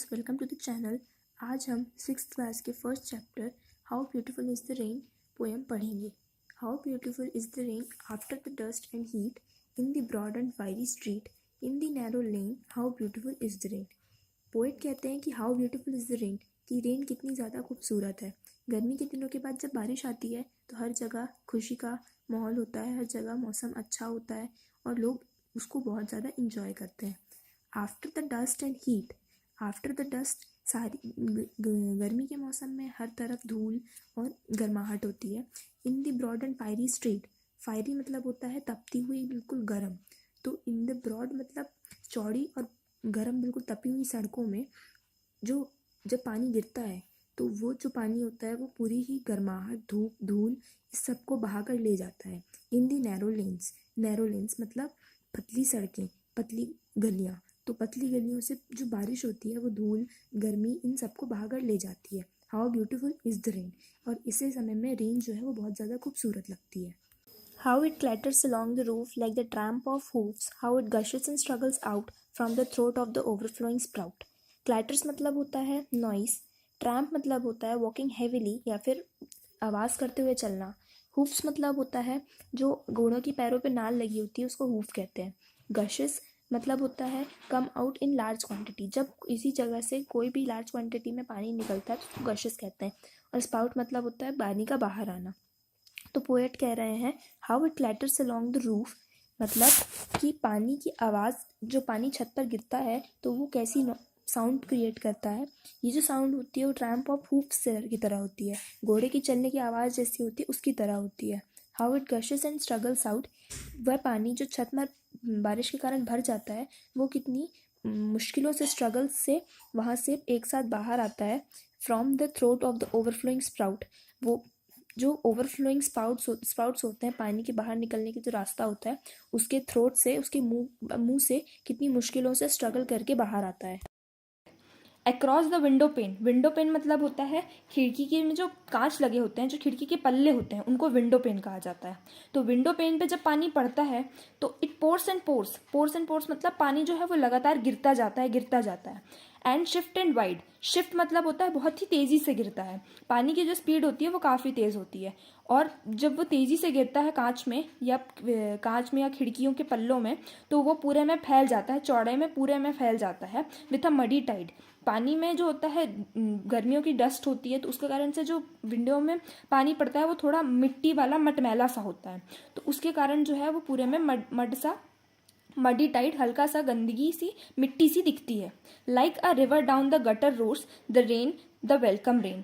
Friends, welcome to the channel. आज हम 6th class के first chapter how beautiful is the rain poem पढ़ेंगे। How beautiful is the rain after the dust and heat in the broad and fiery street in the narrow lane, how beautiful is the rain. Poet कहते हैं कि how beautiful is the rain, कि rain कितनी ज़्यादा खूबसूरत है। गर्मी के दिनों के बाद जब बारिश आती है तो हर जगह खुशी का माहौल होता है, हर जगह मौसम अच्छा होता है और लोग उसको बहुत ज़्यादा इंजॉय करते हैं। After the dust and heat, after the dust सारी गर्मी के मौसम में हर तरफ धूल और गर्माहट होती है। In the broad and fiery street, fiery मतलब होता है तपती हुई बिल्कुल गर्म, तो इन द ब्रॉड मतलब चौड़ी और गर्म बिल्कुल तपी हुई सड़कों में जो जब पानी गिरता है तो वो जो पानी होता है वो पूरी ही गर्माहट, धूप, धूल इस सबको बहाकर ले जाता है। In the narrow lens, narrow lens मतलब पतली सड़कें, पतली गलियाँ, तो पतली गलियों से जो बारिश होती है वो धूल, गर्मी इन सबको बहाकर ले जाती है। How beautiful is the rain, और इसी समय में रेन जो है वो बहुत ज़्यादा खूबसूरत लगती है। How it clatters along the roof like the tramp of hoofs, how it gushes and struggles out from the throat of the overflowing sprout. Clatters मतलब होता है noise, tramp मतलब होता है walking heavily या फिर आवाज़ करते हुए चलना, hoofs मतलब होता है जो घोड़ों की पैरों पे नाल लगी होती है उसको hoof कहते हैं। gushes मतलब होता है come out in large quantity, जब इसी जगह से कोई भी लार्ज क्वांटिटी में पानी निकलता है तो उसको गशेस कहते हैं। और स्पाउट मतलब होता है पानी का बाहर आना। तो पोएट कह रहे हैं how it clatters along the roof, मतलब कि पानी की आवाज़, जो पानी छत पर गिरता है तो वो कैसी साउंड क्रिएट करता है। ये जो साउंड होती है वो ट्रैम्प ऑफ हूफ्स की तरह होती है, घोड़े की चलने की आवाज़ जैसी होती है उसकी तरह होती है। How it gushes and struggles out, वह पानी जो छत में बारिश के कारण भर जाता है वो कितनी मुश्किलों से, स्ट्रगल से वहाँ से एक साथ बाहर आता है। From the throat of the overflowing sprout, वो जो ओवरफ्लोइंग स्पाउट्स होते हैं, पानी के बाहर निकलने की जो रास्ता होता है उसके थ्रोट से, उसके मुंह से कितनी मुश्किलों से स्ट्रगल करके बाहर आता है। Across the window pane, window pane मतलब होता है खिड़की के में जो कांच लगे होते हैं, जो खिड़की के पल्ले होते हैं उनको विंडो पेन कहा जाता है। तो विंडो पेन पे जब पानी पड़ता है तो it pores and pores, pores and pores मतलब पानी जो है वो लगातार गिरता जाता है, गिरता जाता है। And shift and wide, shift मतलब होता है बहुत ही तेज़ी से गिरता है, पानी की जो स्पीड होती है वो काफ़ी तेज़ होती है, और जब वो तेज़ी से गिरता है कांच में या खिड़कियों के पल्लों में तो वो पूरे में फैल जाता है, चौड़ाई में पूरे में फैल जाता है। विथ अ मडी टाइड, पानी में जो होता है गर्मियों की डस्ट होती है तो उसके कारण से जो विंडो में पानी पड़ता है वो थोड़ा मिट्टी वाला मटमैला सा होता है, तो उसके कारण जो है वो पूरे में मड सा, मडी टाइट, हल्का सा गंदगी सी, मिट्टी सी दिखती है। Like a river down the gutter roars the rain, the welcome rain.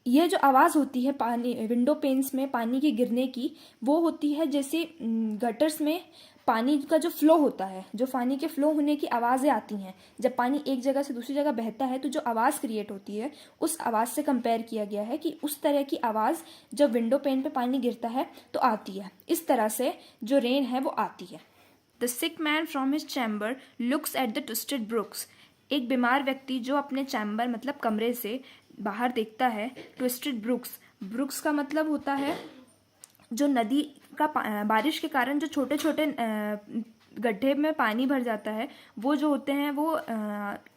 यह जो आवाज़ होती है पानी विंडो पेन्स में पानी के गिरने की, वो होती है जैसे गटर्स में पानी का जो फ्लो होता है, जो पानी के फ्लो होने की आवाज़ें आती हैं, जब पानी एक जगह से दूसरी जगह बहता है तो जो आवाज़ क्रिएट होती है उस आवाज़ से कंपेयर किया गया है कि उस तरह की आवाज़ जब विंडो पेन पे पानी गिरता है तो आती है। इस तरह से जो रेन है वो आती है। The sick man from his chamber looks at the twisted brooks, एक बीमार व्यक्ति जो अपने चैम्बर मतलब कमरे से बाहर देखता है ट्विस्टेड ब्रुक्स, ब्रुक्स का मतलब होता है जो नदी का बारिश के कारण जो छोटे छोटे गड्ढे में पानी भर जाता है, वो जो होते हैं वो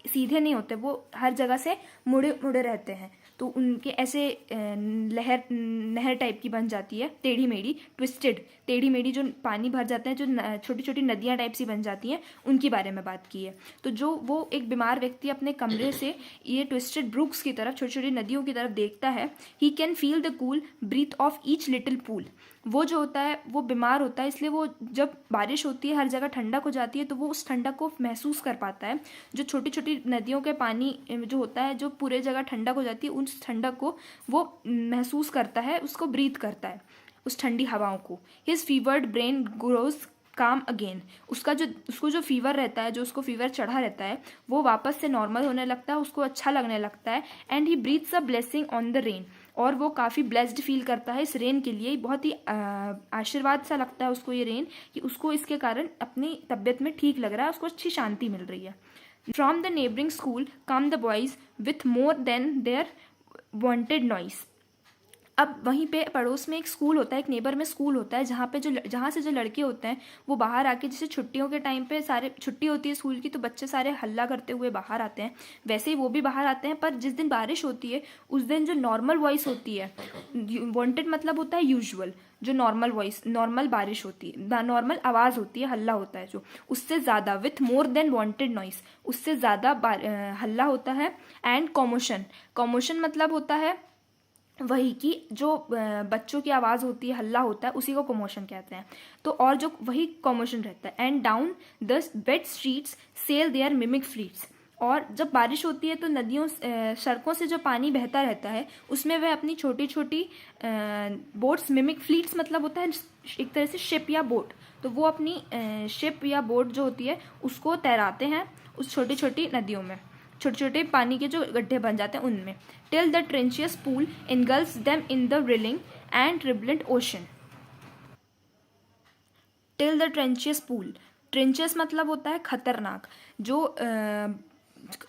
सीधे नहीं होते, वो हर जगह से मुड़े मुड़े रहते हैं, तो उनके ऐसे नहर टाइप की बन जाती है, टेढ़ी मेढ़ी, ट्विस्टेड, टेढ़ी मेढ़ी जो पानी भर जाते हैं, जो छोटी छोटी नदियाँ टाइप सी बन जाती हैं, उनके बारे में बात की है। तो जो वो एक बीमार व्यक्ति अपने कमरे से ये ट्विस्टेड ब्रुक्स की तरफ, छोटी छोटी नदियों की तरफ देखता है। He can feel the cool breath of each little pool, वो जो होता है वो बीमार होता है, इसलिए वो जब बारिश होती है हर जगह ठंडक हो जाती है तो वो उस ठंडक को महसूस कर पाता है। जो छोटी छोटी नदियों के पानी जो होता है, जो पूरे जगह ठंडक हो जाती है, उस ठंडक को वो महसूस करता है, उसको ब्रीथ करता है, उस ठंडी हवाओं को। हिज फीवर्ड ब्रेन ग्रोज काम अगेन, उसको जो फीवर रहता है, जो उसको फीवर चढ़ा रहता है वो वापस से नॉर्मल होने लगता है, उसको अच्छा लगने लगता है। And he breathes a blessing on the rain, और वो काफ़ी ब्लेस्ड फील करता है इस रेन के लिए, बहुत ही आशीर्वाद सा लगता है उसको ये रेन, कि उसको इसके कारण अपनी तबीयत में ठीक लग रहा है, उसको अच्छी शांति मिल रही है। From the neighbouring school come the boys with more than their wonted noise, अब वहीं पे पड़ोस में एक स्कूल होता है, एक नेबर में स्कूल होता है, जहाँ से जो लड़के होते हैं वो बाहर आके, जैसे छुट्टियों के टाइम पे सारे छुट्टी होती है स्कूल की तो बच्चे सारे हल्ला करते हुए बाहर आते हैं, वैसे ही वो भी बाहर आते हैं। पर जिस दिन बारिश होती है उस दिन जो नॉर्मल वॉइस होती है, वांटेड मतलब होता है यूजुअल, जो नॉर्मल वॉइस, नॉर्मल बारिश होती है, नॉर्मल आवाज़ होती है, हल्ला होता है जो, उससे ज़्यादा, with more then wanted noise, उससे ज़्यादा हल्ला होता है। एंड कॉमोशन, कॉमोशन मतलब होता है वही कि जो बच्चों की आवाज़ होती है, हल्ला होता है, उसी को कॉमोशन कहते हैं। तो और जो वही कॉमोशन रहता है। And down the wet streets sail their mimic fleets, और जब बारिश होती है तो नदियों, सड़कों से जो पानी बहता रहता है उसमें वह अपनी छोटी छोटी बोट्स, मिमिक फ्लीट्स मतलब होता है एक तरह से शिप या बोट, तो वो अपनी शिप या बोट जो होती है उसको तैराते हैं उस छोटी छोटी नदियों में, छोटे छोटे पानी के जो गड्ढे बन जाते हैं उनमें। Till the treacherous pool engulfs them in the reeling and turbulent ocean. Till the treacherous pool, treacherous मतलब होता है खतरनाक, जो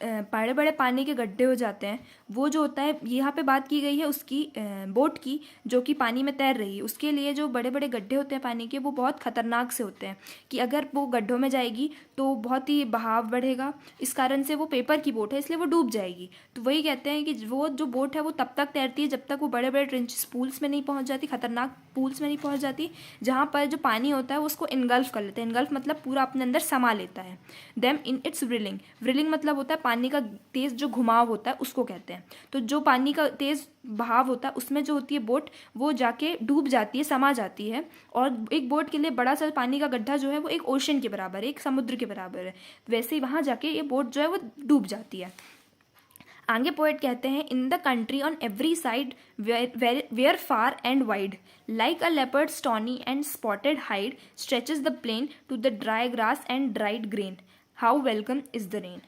बड़े बड़े पानी के गड्ढे हो जाते हैं, वो जो होता है, यहाँ पे बात की गई है उसकी बोट की जो कि पानी में तैर रही है, उसके लिए जो बड़े बड़े गड्ढे होते हैं पानी के वो बहुत खतरनाक से होते हैं कि अगर वो गड्ढों में जाएगी तो बहुत ही बहाव बढ़ेगा, इस कारण से वो पेपर की बोट है इसलिए वो डूब जाएगी। तो वही कहते हैं कि वो जो बोट है वो तब तक तैरती है जब तक वो बड़े बड़े ट्रेंचेस पूल्स में नहीं पहुंच जाती, खतरनाक पूल्स में नहीं पहुंच जाती, जहाँ पर जो पानी होता है उसको इनगल्फ कर लेते हैं, इनगल्फ मतलब पूरा अपने अंदर समा लेता है। देम इन इट्स व्रिलिंग, व्रिलिंग मतलब होता है पानी का तेज जो घुमाव होता है उसको कहते हैं। तो जो पानी का तेज बहाव होता है उसमें जो होती है बोट वो जाके डूब जाती है, समा जाती है, और एक बोट के लिए बड़ा सा पानी का गड्ढा जो है वो एक ओशन के बराबर है, एक समुद्र के बराबर है, वैसे ही वहाँ जाके ये बोट जो है वो डूब जाती है। आगे पोएट कहते हैं, in the country on every side where far and wide like a leopard tawny and spotted hide stretches the plain to the dry grass and dried grain, how welcome is the rain.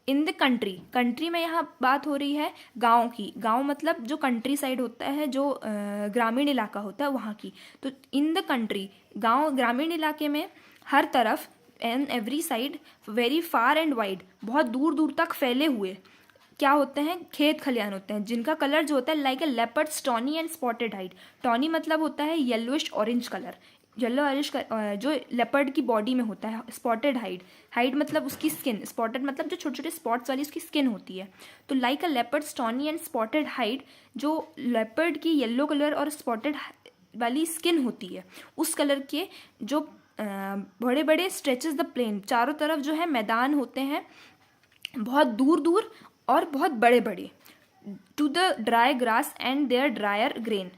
In the country, country में यहाँ बात हो रही है गाँव की, गाँव मतलब जो कंट्री साइड होता है, जो ग्रामीण इलाका होता है वहाँ की। तो इन द कंट्री, गाँव ग्रामीण इलाके में, हर तरफ, and every side, very far and wide, बहुत दूर दूर तक फैले हुए क्या होते हैं, खेत खलियान होते हैं, जिनका कलर जो होता है like a leopard tawny and spotted hide, tawny मतलब होता है yellowish orange colour, yellow orange जो लेपर्ड की बॉडी में होता है, स्पॉटेड हाइड, हाइड मतलब उसकी स्किन, स्पॉटेड मतलब जो छोटे छोटे स्पॉट्स वाली उसकी स्किन होती है। तो like a leopard tawny and spotted hide, जो लेपर्ड की येलो कलर और स्पॉटेड वाली स्किन होती है उस कलर के जो बड़े बड़े स्ट्रेचेस द प्लेन, चारों तरफ जो है मैदान होते हैं बहुत दूर दूर और बहुत बड़े बड़े, to the dry grass and their drier grain,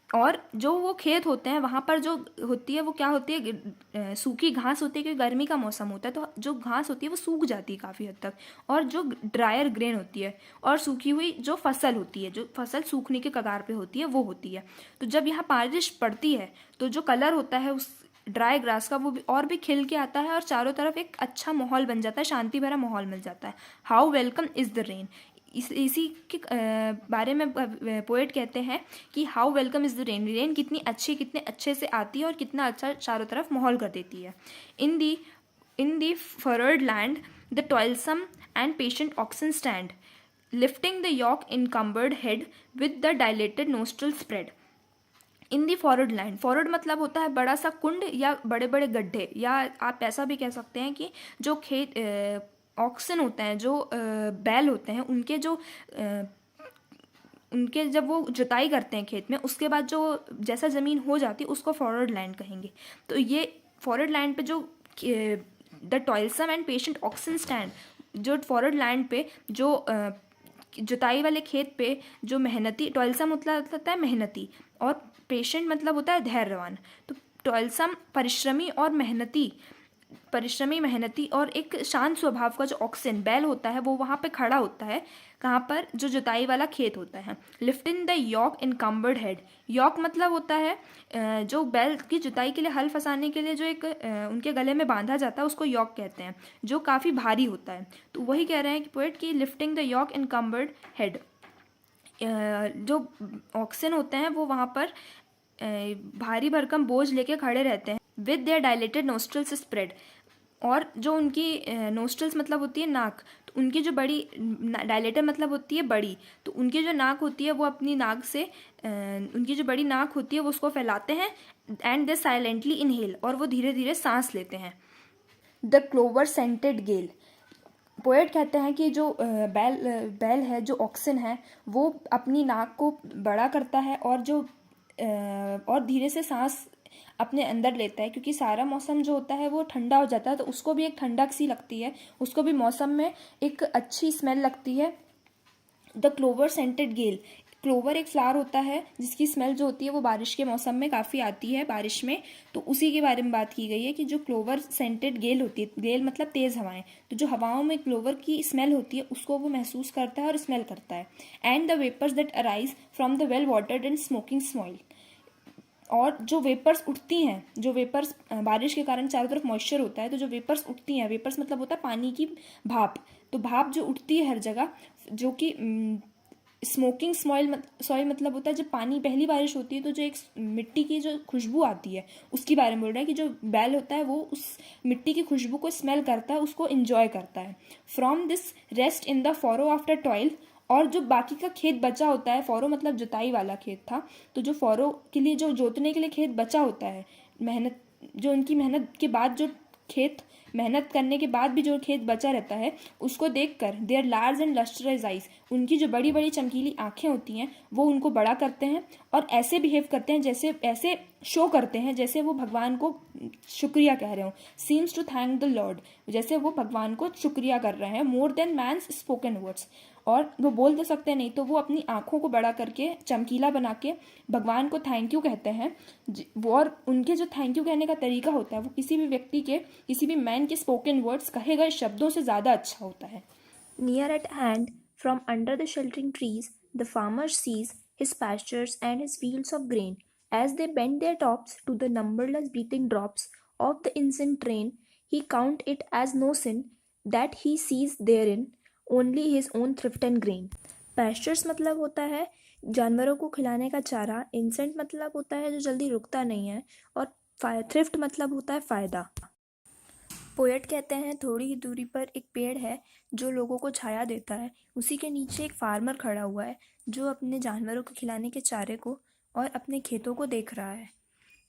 और जो वो खेत होते हैं वहाँ पर जो होती है वो क्या होती है, सूखी घास होती है, क्योंकि गर्मी का मौसम होता है तो जो घास होती है वो सूख जाती है काफ़ी हद तक, और जो ड्रायर ग्रेन होती है और सूखी हुई जो फसल होती है, जो फसल सूखने के कगार पे होती है वो होती है। तो जब यहाँ बारिश पड़ती है तो जो कलर होता है उस ड्राई ग्रास का वो भी और भी खिल के आता है और चारों तरफ एक अच्छा माहौल बन जाता है, शांति भरा माहौल मिल जाता है। How welcome is the rain, इसी के बारे में पोएट कहते हैं कि how welcome is the rain, rain कितनी अच्छी, कितने अच्छे से आती है और कितना अच्छा चारों तरफ माहौल कर देती है। In the furrowed land the toilsome and patient oxen stand lifting the yoke encumbered head with the dilated nostril spread. In the forward land, forward मतलब होता है बड़ा सा कुंड या बड़े बड़े गड्ढे, या आप ऐसा भी कह सकते हैं कि जो खेत ऑक्सन होते हैं, जो बैल होते हैं, उनके जो उनके जब वो जुताई करते हैं खेत में उसके बाद जो जैसा ज़मीन हो जाती है उसको फॉरवर्ड लैंड कहेंगे। तो ये फॉरवर्ड लैंड पे जो the toilsome and patient oxen stand, जो फॉरवर्ड लैंड पे जो जुताई वाले खेत पे जो मेहनती, टॉयलसम मतलब होता है मेहनती और पेशेंट मतलब होता है धैर्यवान। तो टॉयलसम परिश्रमी मेहनती और एक शांत स्वभाव का जो ऑक्सन बैल होता है वो वहाँ पे खड़ा होता है, कहाँ पर, जो जुताई वाला खेत होता है। Lift in the yoke encumbered head, yoke मतलब होता है जो बैल की जुताई के लिए हल फंसाने के लिए जो एक उनके गले में बांधा जाता है उसको यॉक कहते हैं, जो काफ़ी भारी होता है। तो वही कह रहे हैं कि पोएट की lifting the yoke encumbered head, जो ऑक्सन होते हैं वो वहाँ पर भारी भरकम बोझ लेके खड़े रहते हैं, with their dilated nostrils spread, और जो उनकी नोस्ट्रल्स मतलब होती है नाक, तो उनकी जो बड़ी डायलेटर मतलब होती है बड़ी, तो उनकी जो नाक होती है वो अपनी नाक से उनकी जो बड़ी नाक होती है वो उसको फैलाते हैं एंड दे साइलेंटली इनहेल, और वो धीरे धीरे सांस लेते हैं। The clover scented gale, poet कहते हैं कि जो बैल है, जो ऑक्सिन है, वो अपनी नाक को बड़ा करता है और धीरे से सांस अपने अंदर लेता है, क्योंकि सारा मौसम जो होता है वो ठंडा हो जाता है, तो उसको भी एक ठंडक सी लगती है, उसको भी मौसम में एक अच्छी स्मेल लगती है। The clover scented gale, clover एक फ्लावर होता है जिसकी स्मेल जो होती है वो बारिश के मौसम में काफ़ी आती है, बारिश में, तो उसी के बारे में बात की गई है कि जो क्लोवर सेंटेड गेल होती है, गेल मतलब तेज़ हवाएं, तो जो हवाओं में क्लोवर की स्मेल होती है उसको वो महसूस करता है और स्मेल करता है। And the vapours that arise from the well watered and smoking soil, और जो वेपर्स उठती हैं, जो वेपर्स बारिश के कारण चारों तरफ मॉइस्चर होता है, तो जो वेपर्स उठती हैं, वेपर्स मतलब होता है पानी की भाप, तो भाप जो उठती है हर जगह, जो कि स्मोकिंग सॉइल मतलब होता है जब पानी पहली बारिश होती है तो जो एक मिट्टी की जो खुशबू आती है उसके बारे में बोल रहा है कि जो बैल होता है वो उस मिट्टी की खुशबू को स्मेल करता है, उसको इंजॉय करता है। From this rest in the furrow after toil, और जो बाकी का खेत बचा होता है, फॉरो मतलब जुताई वाला खेत था, तो जो फॉरो के लिए जो जोतने के लिए खेत बचा होता है, मेहनत जो उनकी मेहनत के बाद जो खेत मेहनत करने के बाद भी जो खेत बचा रहता है उसको देखकर their large and lustrous eyes, उनकी जो बड़ी बड़ी चमकीली आंखें होती हैं वो उनको बड़ा करते हैं और ऐसे बिहेव करते हैं, जैसे ऐसे शो करते हैं जैसे वो भगवान को शुक्रिया कह रहे हो। Seems to thank the Lord, जैसे वो भगवान को शुक्रिया कर रहे हैं। More than man's spoken words, और वो बोल तो सकते नहीं, तो वो अपनी आंखों को बड़ा करके चमकीला बना के भगवान को थैंक यू कहते हैं। वो और उनके जो थैंक यू कहने का तरीका होता है वो किसी भी व्यक्ति के, किसी भी मैन के स्पोकन वर्ड्स कहे गए शब्दों से ज़्यादा अच्छा होता है। Near at hand from under the sheltering trees the farmer sees his pastures and his fields of grain. As they bend their tops to the numberless beating drops of the incensed rain, he count it as no sin that he sees therein only his own thrift and grain. Pastures मतलब होता है जानवरों को खिलाने का चारा, इंसेंट मतलब होता है जो जल्दी रुकता नहीं है, और थ्रिफ्ट मतलब होता है फ़ायदा। पोएट कहते हैं थोड़ी ही दूरी पर एक पेड़ है जो लोगों को छाया देता है, उसी के नीचे एक फार्मर खड़ा हुआ है जो अपने जानवरों को खिलाने के चारे को और अपने खेतों को देख रहा है।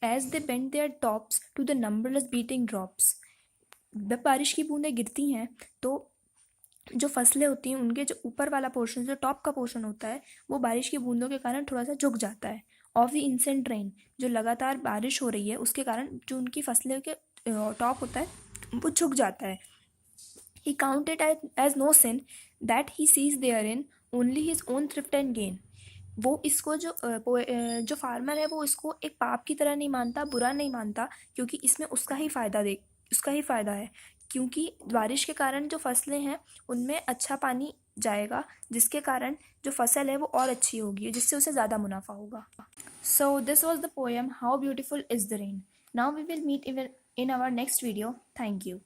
As they bend their tops to the numberless beating drops, जब बारिश की बूंदें गिरती हैं तो जो फसलें होती हैं उनके जो ऊपर वाला पोर्शन, जो टॉप का पोर्शन होता है, वो बारिश की बूंदों के कारण थोड़ा सा झुक जाता है। ऑफ द इंसेंट रेन, जो लगातार बारिश हो रही है उसके कारण जो उनकी फसलें के टॉप होता है वो झुक जाता है। He counted as no sin that he sees therein only his own thrift and gain, वो इसको जो फार्मर है वो इसको एक पाप की तरह नहीं मानता, बुरा नहीं मानता, क्योंकि इसमें उसका ही फ़ायदा है, क्योंकि बारिश के कारण जो फसलें हैं उनमें अच्छा पानी जाएगा, जिसके कारण जो फसल है वो और अच्छी होगी, जिससे उसे ज़्यादा मुनाफा होगा। So this was the poem how beautiful is the rain. Now we will meet in our next video. Thank you.